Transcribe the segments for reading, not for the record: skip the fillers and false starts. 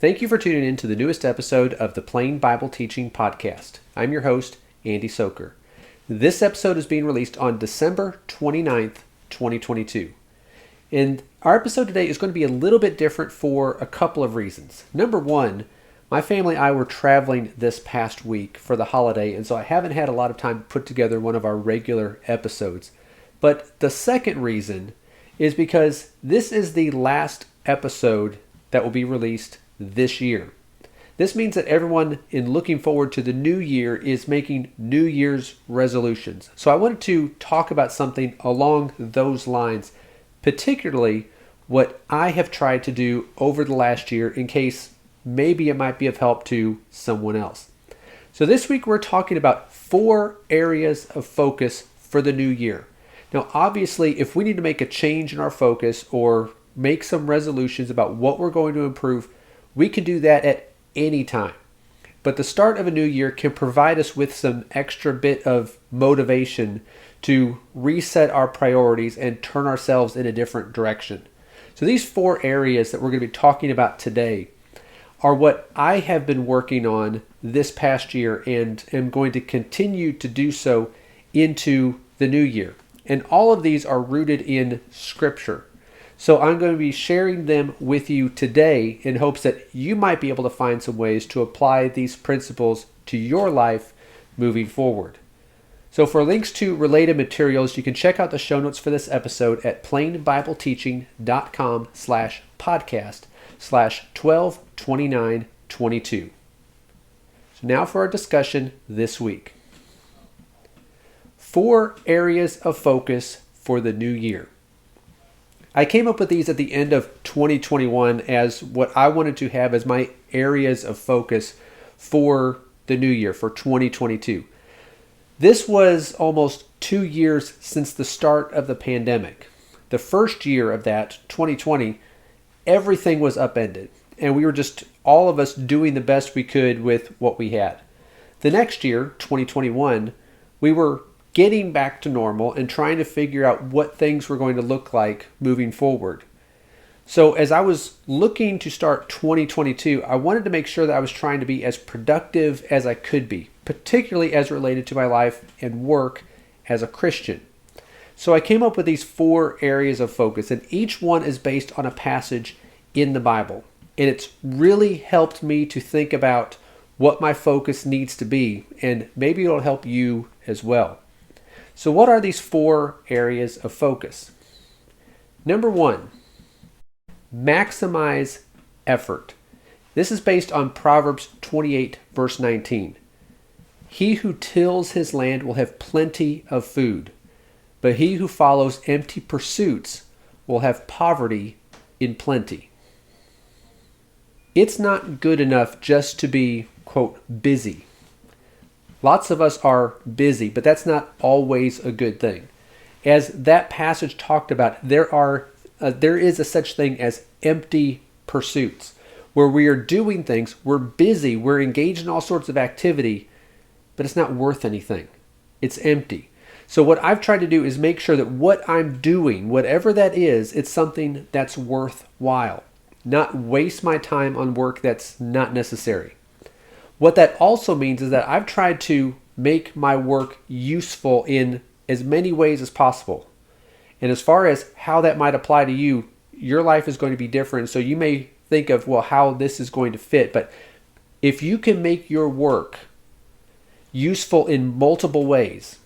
Thank you for tuning in to the newest episode of the Plain Bible Teaching Podcast. I'm your host, Andy Soker. This episode is being released on December 29th, 2022. And our episode today is going to be a little bit different for a couple of reasons. Number one, my family and I were traveling this past week for the holiday, and so I haven't had a lot of time to put together one of our regular episodes. But the second reason is because this is the last episode that will be released this year. This means that everyone in looking forward to the new year is making New Year's resolutions. So I wanted to talk about something along those lines, particularly what I have tried to do over the last year in case maybe it might be of help to someone else. So this week we're talking about 4 areas of focus for the new year. Now obviously if we need to make a change in our focus or make some resolutions about what we're going to improve, we can do that at any time. But the start of a new year can provide us with some extra bit of motivation to reset our priorities and turn ourselves in a different direction. So these 4 areas that we're going to be talking about today are what I have been working on this past year and am going to continue to do so into the new year. And all of these are rooted in Scripture. So I'm going to be sharing them with you today in hopes that you might be able to find some ways to apply these principles to your life moving forward. So for links to related materials, you can check out the show notes for this episode at plainbibleteaching.com/podcast/122922. So now for our discussion this week. 4 areas of focus for the new year. I came up with these at the end of 2021 as what I wanted to have as my areas of focus for the new year, for 2022. This was almost 2 years since the start of the pandemic. The first year of that, 2020, everything was upended, and we were just all of us doing the best we could with what we had. The next year, 2021, we were getting back to normal and trying to figure out what things were going to look like moving forward. So as I was looking to start 2022, I wanted to make sure that I was trying to be as productive as I could be, particularly as related to my life and work as a Christian. So I came up with these 4 areas of focus, and each one is based on a passage in the Bible. And it's really helped me to think about what my focus needs to be, and maybe it'll help you as well. So what are these 4 areas of focus? Number 1, maximize effort. This is based on Proverbs 28, verse 19. He who tills his land will have plenty of food, but he who follows empty pursuits will have poverty in plenty. It's not good enough just to be, quote, busy. Lots of us are busy, but that's not always a good thing. As that passage talked about, there is a such thing as empty pursuits, where we are doing things, we're busy, we're engaged in all sorts of activity, but it's not worth anything. It's empty. So what I've tried to do is make sure that what I'm doing, whatever that is, it's something that's worthwhile, not waste my time on work that's not necessary. What that also means is that I've tried to make my work useful in as many ways as possible. And as far as how that might apply to you, your life is going to be different. So you may think of, well, how this is going to fit. But if you can make your work useful in multiple ways,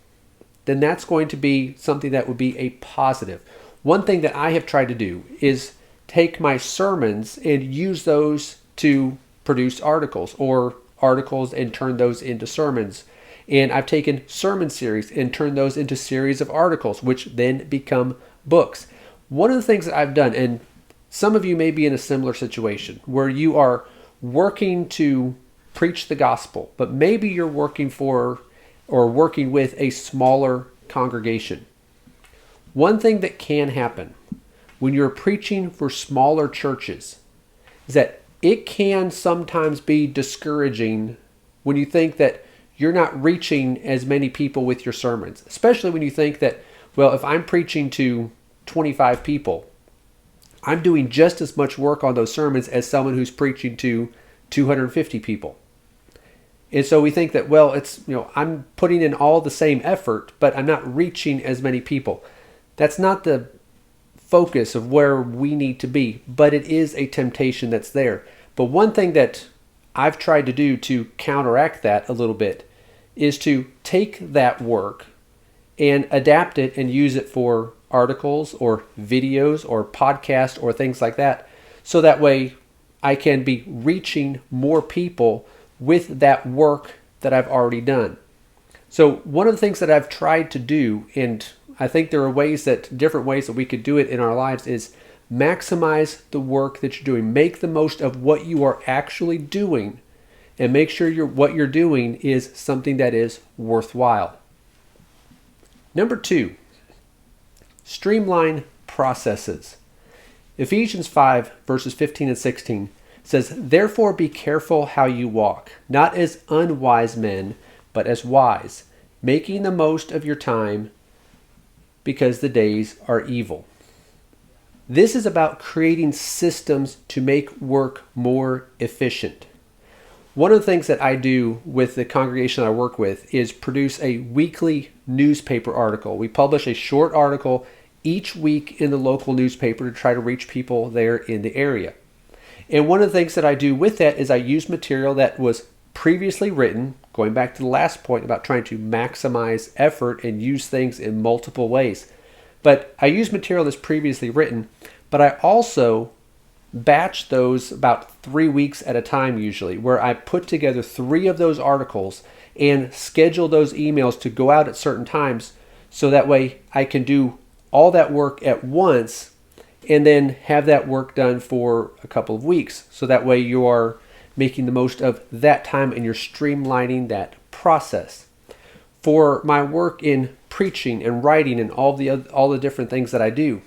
then that's going to be something that would be a positive. One thing that I have tried to do is take my sermons and use those to produce articles and turn those into sermons. And I've taken sermon series and turned those into series of articles, which then become books. One of the things that I've done, and some of you may be in a similar situation, where you are working to preach the gospel, but maybe you're working for or working with a smaller congregation. One thing that can happen when you're preaching for smaller churches is that it can sometimes be discouraging when you think that you're not reaching as many people with your sermons, especially when you think that, well, if I'm preaching to 25 people, I'm doing just as much work on those sermons as someone who's preaching to 250 people. And so we think that, well, I'm putting in all the same effort, but I'm not reaching as many people. That's not the focus of where we need to be, but it is a temptation that's there. But one thing that I've tried to do to counteract that a little bit is to take that work and adapt it and use it for articles or videos or podcasts or things like that. So that way I can be reaching more people with that work that I've already done. So one of the things that I've tried to do, and I think there are different ways that we could do it in our lives, is maximize the work that you're doing. Make the most of what you are actually doing, and make sure what you're doing is something that is worthwhile. Number 2, streamline processes. Ephesians 5 verses 15 and 16 says, "Therefore be careful how you walk, not as unwise men, but as wise, making the most of your time, because the days are evil." This is about creating systems to make work more efficient. One of the things that I do with the congregation I work with is produce a weekly newspaper article. We publish a short article each week in the local newspaper to try to reach people there in the area. And one of the things that I do with that is I use material that was previously written, going back to the last point about trying to maximize effort and use things in multiple ways. But I use material that's previously written, but I also batch those about 3 weeks at a time usually, where I put together 3 of those articles and schedule those emails to go out at certain times, so that way I can do all that work at once and then have that work done for a couple of weeks. So that way you are making the most of that time and you're streamlining that process. For my work in preaching and writing and all the different things that I do,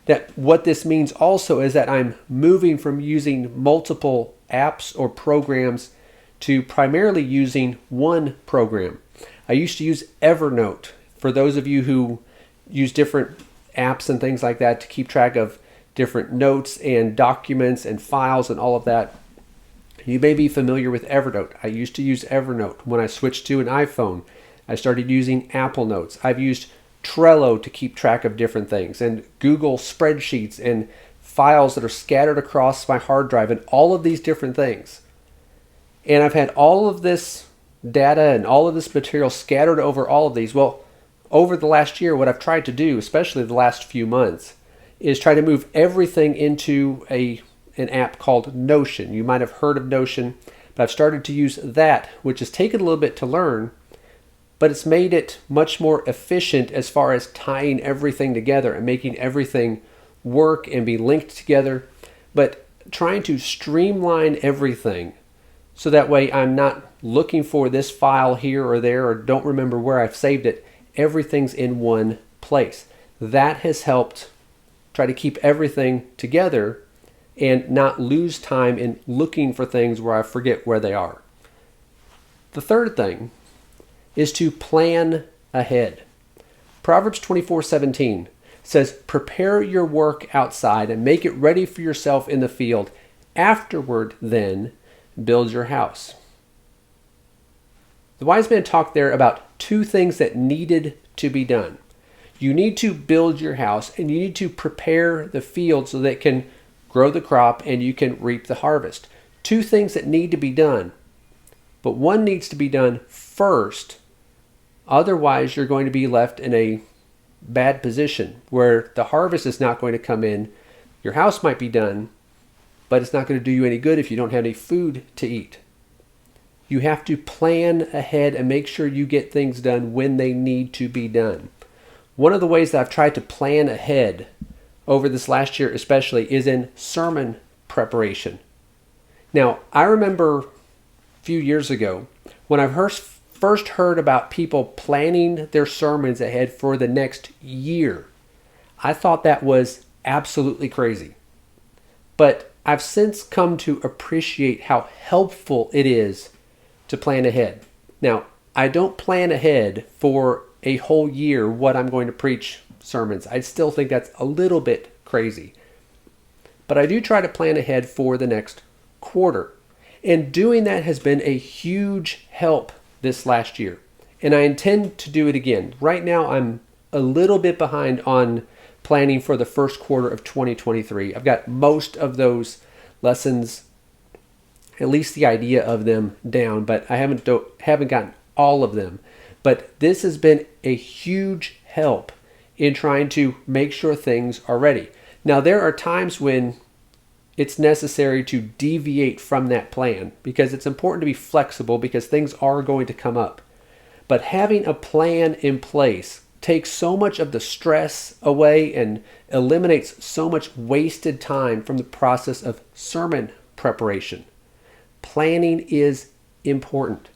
that what this means also is that I'm moving from using multiple apps or programs to primarily using one program. I used to use Evernote. For those of you who use different apps and things like that to keep track of different notes and documents and files and all of that, you may be familiar with Evernote. I used to use Evernote. When I switched to an iPhone, I started using Apple Notes. I've used Trello to keep track of different things, and Google spreadsheets and files that are scattered across my hard drive and all of these different things. And I've had all of this data and all of this material scattered over all of these. Well, over the last year, what I've tried to do, especially the last few months, is try to move everything into an app called Notion. You might have heard of Notion, but I've started to use that, which has taken a little bit to learn, but it's made it much more efficient as far as tying everything together and making everything work and be linked together, but trying to streamline everything so that way I'm not looking for this file here or there or don't remember where I've saved it. Everything's in one place. That has helped try to keep everything together and not lose time in looking for things where I forget where they are. The third thing is to plan ahead. Proverbs 24:17 says, "Prepare your work outside and make it ready for yourself in the field. Afterward, then, build your house." The wise man talked there about 2 things that needed to be done. You need to build your house and you need to prepare the field so that it can grow the crop and you can reap the harvest. 2 things that need to be done, but one needs to be done first. Otherwise, you're going to be left in a bad position where the harvest is not going to come in. Your house might be done, but it's not going to do you any good if you don't have any food to eat. You have to plan ahead and make sure you get things done when they need to be done. One of the ways that I've tried to plan ahead over this last year especially is in sermon preparation. Now, I remember a few years ago when I first heard about people planning their sermons ahead for the next year. I thought that was absolutely crazy. But I've since come to appreciate how helpful it is to plan ahead. Now, I don't plan ahead for a whole year what I'm going to preach sermons. I still think that's a little bit crazy. but I do try to plan ahead for the next quarter. And doing that has been a huge help this last year. And I intend to do it again. Right now, I'm a little bit behind on planning for the first quarter of 2023. I've got most of those lessons, at least the idea of them, down, but I haven't gotten all of them. But this has been a huge help in trying to make sure things are ready. Now, there are times when it's necessary to deviate from that plan because it's important to be flexible because things are going to come up. But having a plan in place takes so much of the stress away and eliminates so much wasted time from the process of sermon preparation. Planning is important.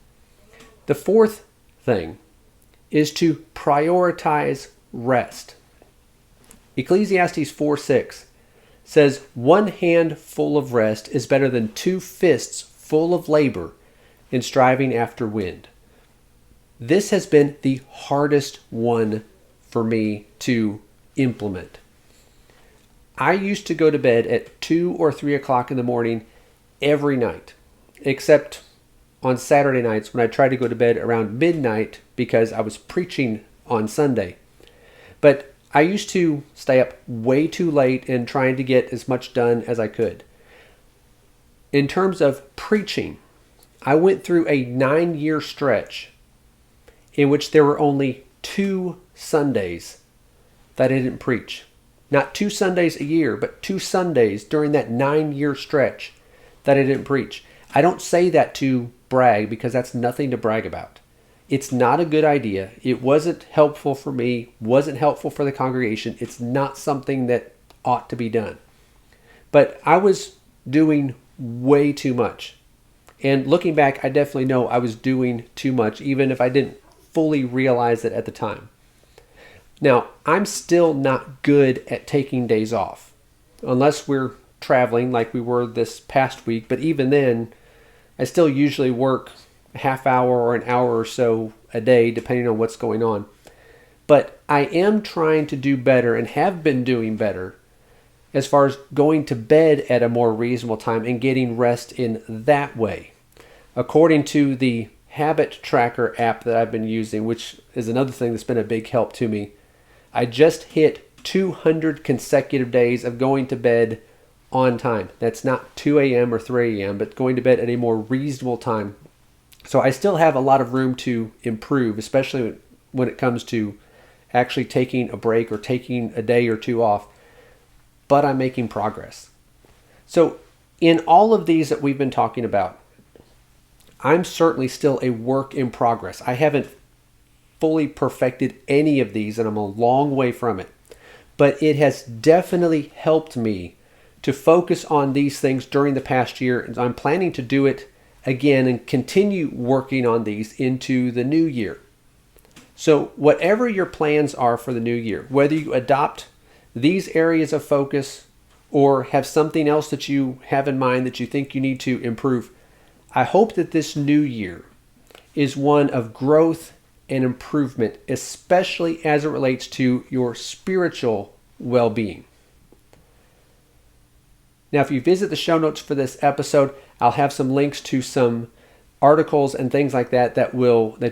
The fourth thing is to prioritize rest. Ecclesiastes 4:6 says, "One hand full of rest is better than 2 fists full of labor in striving after wind." This has been the hardest one for me to implement. I used to go to bed at 2 or 3 o'clock in the morning every night, except on Saturday nights when I tried to go to bed around midnight because I was preaching on Sunday. But I used to stay up way too late and trying to get as much done as I could. In terms of preaching, I went through a 9-year stretch in which there were only 2 Sundays that I didn't preach. Not 2 Sundays a year, but 2 Sundays during that 9-year stretch that I didn't preach. I don't say that to brag because that's nothing to brag about. It's not a good idea. It wasn't helpful for me, wasn't helpful for the congregation. It's not something that ought to be done. But I was doing way too much. And looking back, I definitely know I was doing too much, even if I didn't fully realize it at the time. Now, I'm still not good at taking days off, unless we're traveling like we were this past week. But even then, I still usually work a half hour or an hour or so a day, depending on what's going on. But I am trying to do better and have been doing better as far as going to bed at a more reasonable time and getting rest in that way. According to the habit tracker app that I've been using, which is another thing that's been a big help to me, I just hit 200 consecutive days of going to bed on time. That's not 2 a.m. or 3 a.m., but going to bed at a more reasonable time. So I still have a lot of room to improve, especially when it comes to actually taking a break or taking a day or two off, but I'm making progress. So in all of these that we've been talking about, I'm certainly still a work in progress. I haven't fully perfected any of these, and I'm a long way from it. But it has definitely helped me to focus on these things during the past year, and I'm planning to do it again and continue working on these into the new year. So whatever your plans are for the new year, whether you adopt these areas of focus or have something else that you have in mind that you think you need to improve, I hope that this new year is one of growth and improvement, especially as it relates to your spiritual well-being. Now, if you visit the show notes for this episode, I'll have some links to some articles and things like that that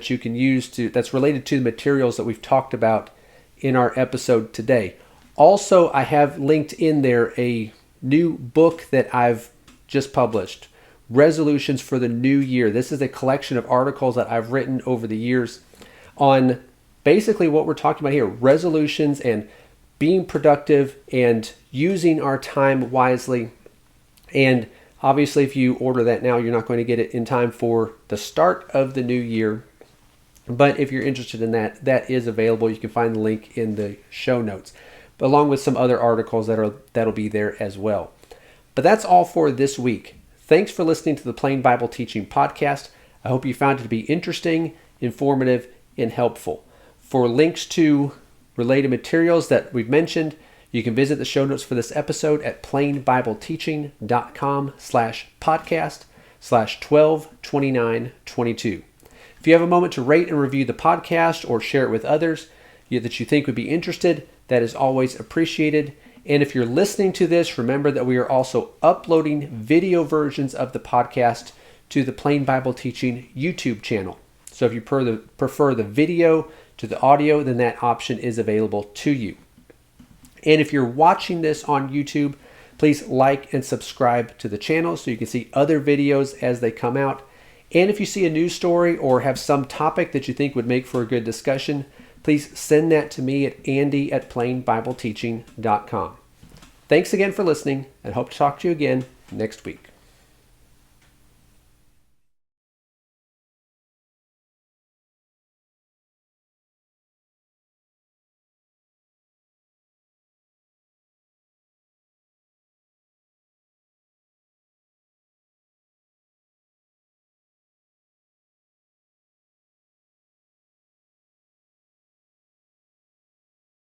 you can use that's related to the materials that we've talked about in our episode today. Also, I have linked in there a new book that I've just published, Resolutions for the New Year. This is a collection of articles that I've written over the years on basically what we're talking about here, resolutions and being productive and using our time wisely. And obviously, if you order that now, you're not going to get it in time for the start of the new year. But if you're interested in that, that is available. You can find the link in the show notes, along with some other articles that'll be there as well. But that's all for this week. Thanks for listening to the Plain Bible Teaching Podcast. I hope you found it to be interesting, informative, and helpful. For links to related materials that we've mentioned, you can visit the show notes for this episode at plainbibleteaching.com/podcast/122922. If you have a moment to rate and review the podcast or share it with others that you think would be interested, that is always appreciated. And if you're listening to this, remember that we are also uploading video versions of the podcast to the Plain Bible Teaching YouTube channel. So if you prefer the video to the audio, then that option is available to you. And if you're watching this on YouTube, please like and subscribe to the channel so you can see other videos as they come out. And if you see a news story or have some topic that you think would make for a good discussion, please send that to me at andy@plainbibleteaching.com. Thanks again for listening, and hope to talk to you again next week.